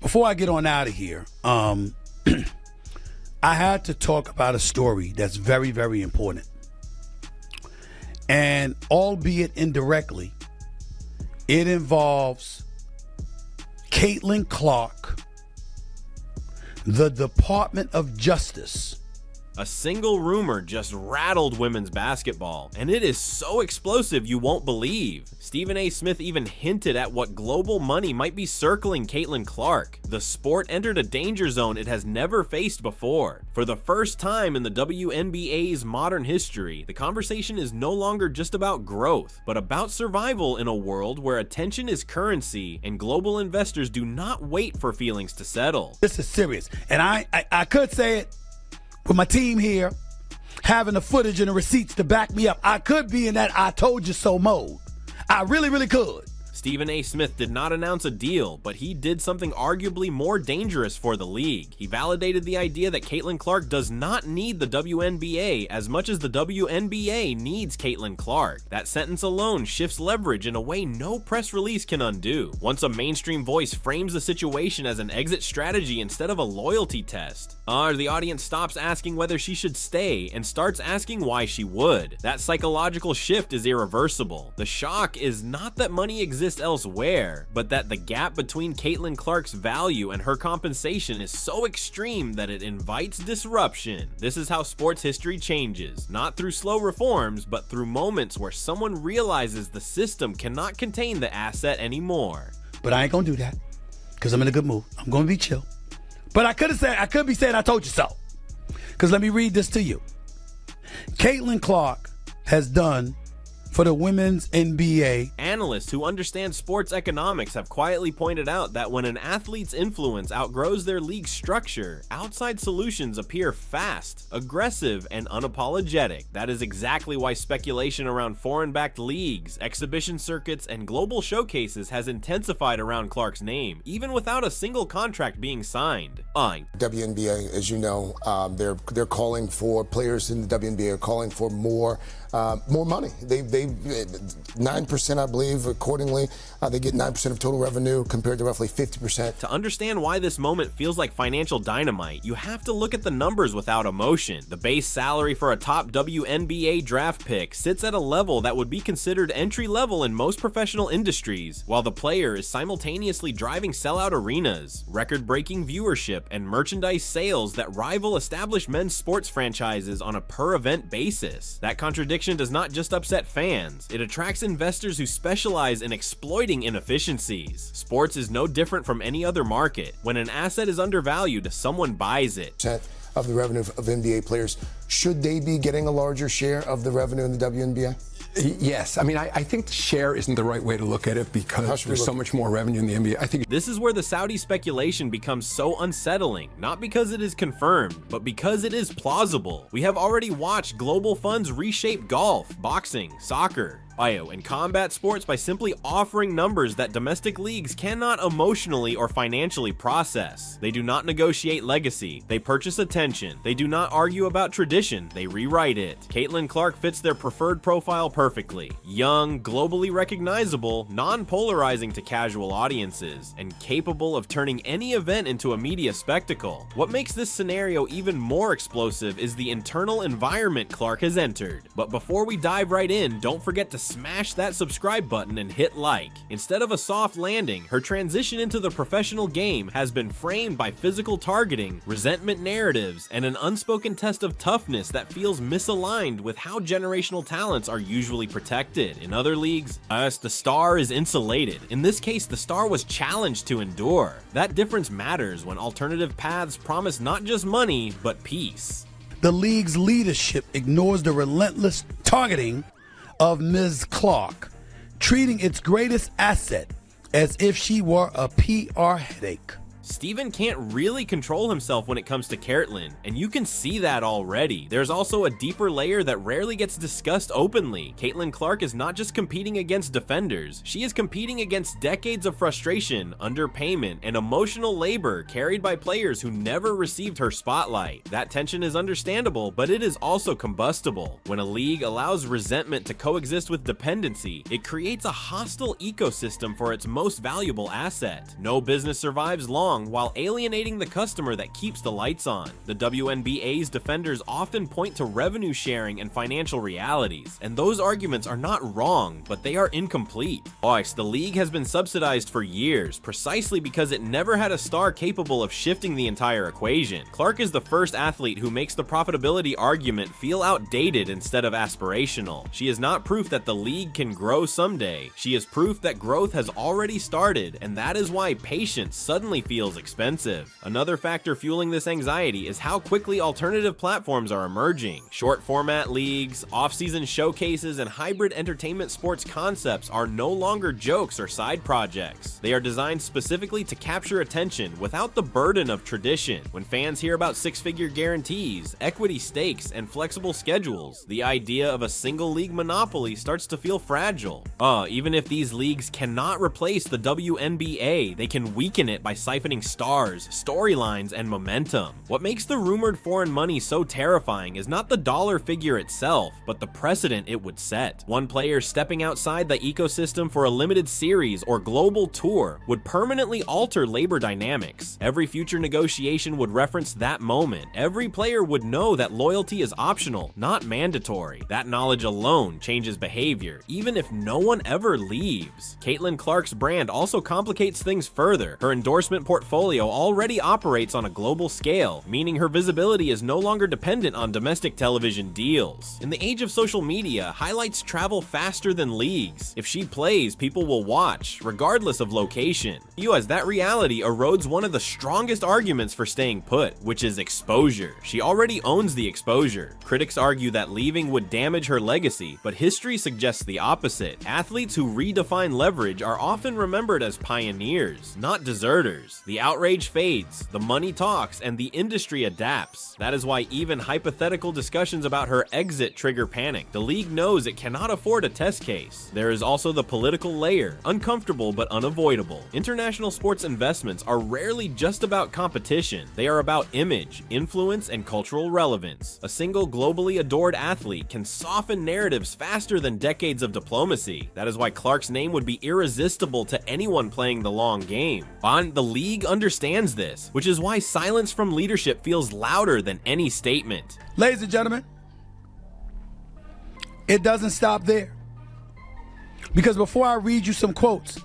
before I get on out of here, I had to talk about a story that's very, very important. And albeit indirectly, it involves Caitlin Clark, the Department of Justice. A single rumor just rattled women's basketball, and it is so explosive you won't believe. Stephen A. Smith even hinted at what global money might be circling Caitlin Clark. The sport entered a danger zone it has never faced before. For the first time in the WNBA's modern history, the conversation is no longer just about growth, but about survival in a world where attention is currency and global investors do not wait for feelings to settle. This is serious, and I could say it with my team here, having the footage and the receipts to back me up. I could be in that I told you so mode. I really, really could. Stephen A. Smith did not announce a deal, but he did something arguably more dangerous for the league. He validated the idea that Caitlin Clark does not need the WNBA as much as the WNBA needs Caitlin Clark. That sentence alone shifts leverage in a way no press release can undo. Once a mainstream voice frames the situation as an exit strategy instead of a loyalty test, the audience stops asking whether she should stay and starts asking why she would. That psychological shift is irreversible. The shock is not that money exists elsewhere, but that the gap between Caitlin Clark's value and her compensation is so extreme that it invites disruption. This is how sports history changes, not through slow reforms, but through moments where someone realizes the system cannot contain the asset anymore. But I ain't gonna do that, because I'm in a good mood. I'm gonna be chill. But I could be saying I told you so. Because let me read this to you. Caitlin Clark has done for the women's NBA. Analysts who understand sports economics have quietly pointed out that when an athlete's influence outgrows their league structure, outside solutions appear fast, aggressive, and unapologetic. That is exactly why speculation around foreign-backed leagues, exhibition circuits, and global showcases has intensified around Clark's name, even without a single contract being signed. WNBA, as you know, they're calling for, players in the WNBA are calling for more money. They 9%, I believe, accordingly. They get 9% of total revenue compared to roughly 50%. To understand why this moment feels like financial dynamite, you have to look at the numbers without emotion. The base salary for a top WNBA draft pick sits at a level that would be considered entry-level in most professional industries, while the player is simultaneously driving sellout arenas, record-breaking viewership, and merchandise sales that rival established men's sports franchises on a per-event basis. That contradiction does not just upset fans, it attracts investors who specialize in exploiting inefficiencies. Sports is no different from any other market. When an asset is undervalued, someone buys it. Of the revenue of NBA players, should they be getting a larger share of the revenue in the WNBA? Yes. I mean, I think share isn't the right way to look at it because there's so much more revenue in the NBA. I think this is where the Saudi speculation becomes so unsettling, not because it is confirmed, but because it is plausible. We have already watched global funds reshape golf, boxing, soccer, and combat sports by simply offering numbers that domestic leagues cannot emotionally or financially process. They do not negotiate legacy, they purchase attention. They do not argue about tradition, they rewrite it. Caitlin Clark fits their preferred profile perfectly. Young, globally recognizable, non-polarizing to casual audiences, and capable of turning any event into a media spectacle. What makes this scenario even more explosive is the internal environment Clark has entered. But before we dive right in, don't forget to smash that subscribe button and hit like. Instead of a soft landing, her transition into the professional game has been framed by physical targeting, resentment narratives, and an unspoken test of toughness that feels misaligned with how generational talents are usually protected. In other leagues, the star is insulated. In this case, the star was challenged to endure. That difference matters when alternative paths promise not just money, but peace. The league's leadership ignores the relentless targeting of Ms. Clark, treating its greatest asset as if she were a PR headache. Stephen can't really control himself when it comes to Caitlin, and you can see that already. There's also a deeper layer that rarely gets discussed openly. Caitlin Clark is not just competing against defenders, she is competing against decades of frustration, underpayment, and emotional labor carried by players who never received her spotlight. That tension is understandable, but it is also combustible. When a league allows resentment to coexist with dependency, it creates a hostile ecosystem for its most valuable asset. No business survives long wrong while alienating the customer that keeps the lights on. The WNBA's defenders often point to revenue sharing and financial realities, and those arguments are not wrong, but they are incomplete. The league has been subsidized for years, precisely because it never had a star capable of shifting the entire equation. Clark is the first athlete who makes the profitability argument feel outdated instead of aspirational. She is not proof that the league can grow someday. She is proof that growth has already started, and that is why patience suddenly feels expensive. Another factor fueling this anxiety is how quickly alternative platforms are emerging. Short format leagues, off-season showcases, and hybrid entertainment sports concepts are no longer jokes or side projects. They are designed specifically to capture attention without the burden of tradition. When fans hear about six-figure guarantees, equity stakes, and flexible schedules, the idea of a single league monopoly starts to feel fragile. Even if these leagues cannot replace the WNBA, they can weaken it by siphoning stars, storylines, and momentum. What makes the rumored foreign money so terrifying is not the dollar figure itself, but the precedent it would set. One player stepping outside the ecosystem for a limited series or global tour would permanently alter labor dynamics. Every future negotiation would reference that moment. Every player would know that loyalty is optional, not mandatory. That knowledge alone changes behavior, even if no one ever leaves. Caitlin Clark's brand also complicates things further. Her endorsement portfolio already operates on a global scale, meaning her visibility is no longer dependent on domestic television deals. In the age of social media, highlights travel faster than leagues. If she plays, people will watch, regardless of location. That reality erodes one of the strongest arguments for staying put, which is exposure. She already owns the exposure. Critics argue that leaving would damage her legacy, but history suggests the opposite. Athletes who redefine leverage are often remembered as pioneers, not deserters. The outrage fades, the money talks, and the industry adapts. That is why even hypothetical discussions about her exit trigger panic. The league knows it cannot afford a test case. There is also the political layer, uncomfortable but unavoidable. International sports investments are rarely just about competition. They are about image, influence, and cultural relevance. A single globally adored athlete can soften narratives faster than decades of diplomacy. That is why Clark's name would be irresistible to anyone playing the long game. The league understands this, which is why silence from leadership feels louder than any statement. Ladies and gentlemen, it doesn't stop there. Because before I read you some quotes,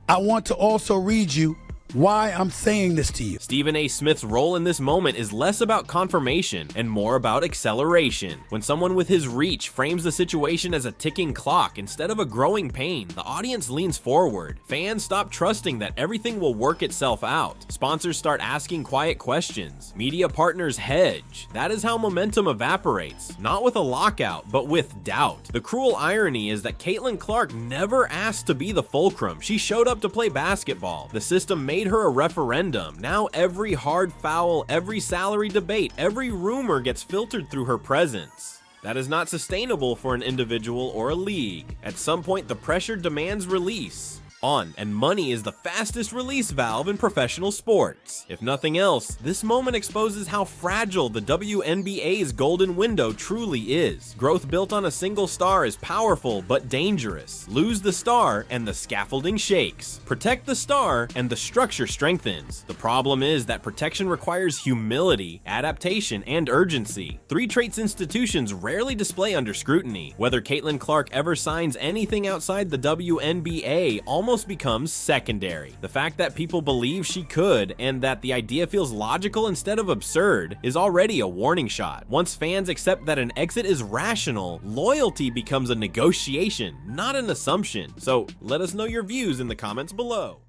I want to also read you why I'm saying this to you. Stephen A. Smith's role in this moment is less about confirmation and more about acceleration. When someone with his reach frames the situation as a ticking clock instead of a growing pain, the audience leans forward. Fans stop trusting that everything will work itself out. Sponsors start asking quiet questions. Media partners hedge. That is how momentum evaporates, not with a lockout, but with doubt. The cruel irony is that Caitlin Clark never asked to be the fulcrum. She showed up to play basketball. The system made her a referendum. Now every hard foul, every salary debate, every rumor gets filtered through her presence. That is not sustainable for an individual or a league. At some point, the pressure demands release. And money is the fastest release valve in professional sports. If nothing else, this moment exposes how fragile the WNBA's golden window truly is. Growth built on a single star is powerful but dangerous. Lose the star and the scaffolding shakes. Protect the star and the structure strengthens. The problem is that protection requires humility, adaptation, and urgency. Three traits institutions rarely display under scrutiny. Whether Caitlin Clark ever signs anything outside the WNBA almost becomes secondary. The fact that people believe she could and that the idea feels logical instead of absurd is already a warning shot. Once fans accept that an exit is rational, loyalty becomes a negotiation, not an assumption. So let us know your views in the comments below.